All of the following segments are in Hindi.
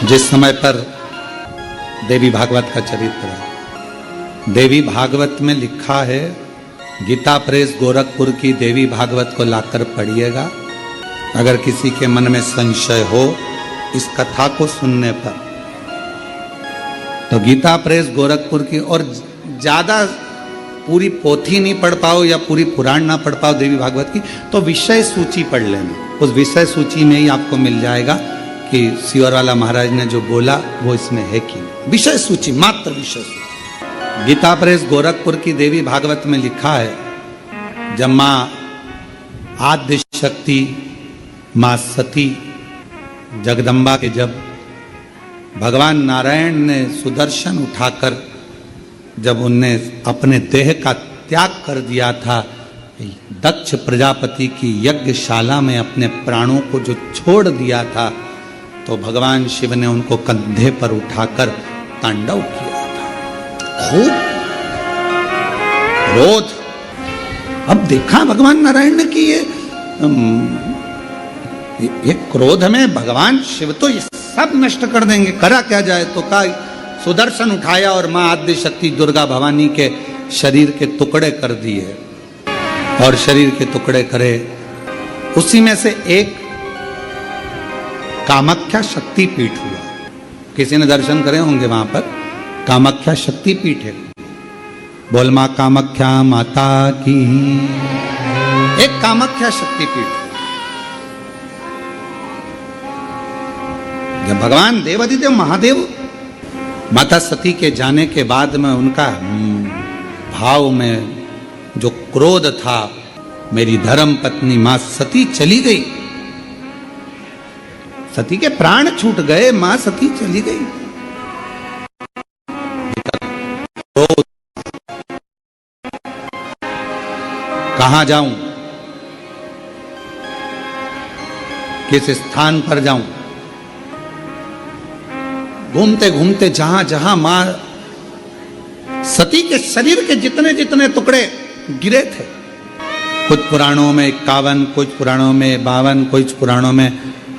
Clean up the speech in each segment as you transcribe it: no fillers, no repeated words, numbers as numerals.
जिस समय पर देवी भागवत का चरित्र है, देवी भागवत में लिखा है, गीता प्रेस गोरखपुर की देवी भागवत को लाकर पढ़िएगा। अगर किसी के मन में संशय हो इस कथा को सुनने पर, तो गीता प्रेस गोरखपुर की, और ज्यादा पूरी पोथी नहीं पढ़ पाओ या पूरी पुराण ना पढ़ पाओ देवी भागवत की, तो विषय सूची पढ़ लेना। उस विषय सूची में ही आपको मिल जाएगा कि सिवरवाला महाराज ने जो बोला वो इसमें है कि नहीं। विषय सूची, मात्र विषय सूची। गीता प्रेस गोरखपुर की देवी भागवत में लिखा है, जब माँ आद्य शक्ति माँ सती जगदम्बा के जब भगवान नारायण ने सुदर्शन उठाकर जब उनने अपने देह का त्याग कर दिया था, दक्ष प्रजापति की यज्ञशाला में अपने प्राणों को जो छोड़ दिया था, तो भगवान शिव ने उनको कंधे पर उठाकर तांडव किया था। खूब क्रोध। अब देखा भगवान नारायण ने कि ये क्रोध में भगवान शिव तो ये सब नष्ट कर देंगे, करा क्या जाए। तो का सुदर्शन उठाया और मां आद्य शक्ति दुर्गा भवानी के शरीर के टुकड़े कर दिए, और शरीर के टुकड़े करे। उसी में से एक कामाख्या शक्तिपीठ हुआ। किसी ने दर्शन करे होंगे वहां पर, कामाख्या शक्तिपीठ है। बोल मां कामाख्या माता की। एक कामाख्या शक्तिपीठ। जब भगवान देवाधिदेव महादेव माता सती के जाने के बाद में उनका भाव में जो क्रोध था, मेरी धर्म पत्नी मां सती चली गई, सती के प्राण छूट गए, मां सती चली गई। कहां जाऊं, किस स्थान पर जाऊं। घूमते घूमते जहां जहां मां सती के शरीर के जितने जितने टुकड़े गिरे थे, कुछ पुराणों में 51, कुछ पुराणों में 52, कुछ पुराणों में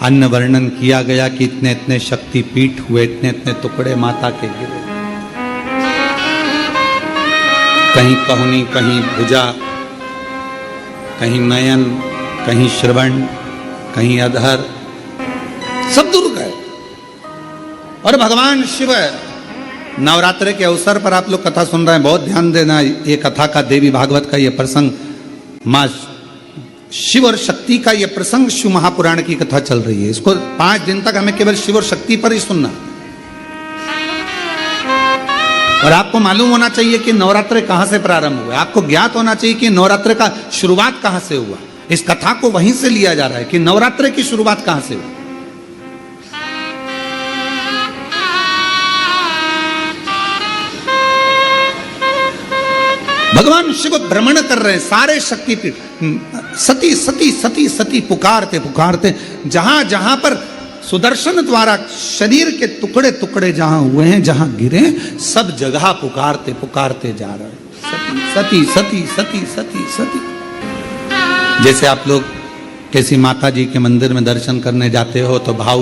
अन्य वर्णन किया गया कि इतने इतने शक्तिपीठ हुए, इतने इतने टुकड़े माता के गिरे। कहीं कहुनी, कहीं भुजा, कहीं नयन, कहीं श्रवण, कहीं अधर, सब दूर गए। और भगवान शिव, नवरात्र के अवसर पर आप लोग कथा सुन रहे हैं, बहुत ध्यान देना। ये कथा का, देवी भागवत का ये प्रसंग, माँ शिव और शक्ति का ये प्रसंग शिव महापुराण की कथा चल रही है। इसको 5 दिन तक हमें केवल शिव और शक्ति पर ही सुनना। और आपको मालूम होना चाहिए कि नवरात्र कहां से प्रारंभ हुआ। आपको ज्ञात होना चाहिए कि नवरात्र का शुरुआत कहां से हुआ। इस कथा को वहीं से लिया जा रहा है कि नवरात्र की शुरुआत कहां से हुई। भगवान शिव भ्रमण कर रहे हैं सारे शक्तिपीठ। सती सती सती सती पुकारते पुकारते जहां जहां पर सुदर्शन द्वारा शरीर के टुकड़े टुकड़े जहां हुए हैं, जहां गिरे, सब जगह पुकारते पुकारते जा रहे हैं, सती सती सती सती सती। जैसे आप लोग किसी माता जी के मंदिर में दर्शन करने जाते हो तो भाव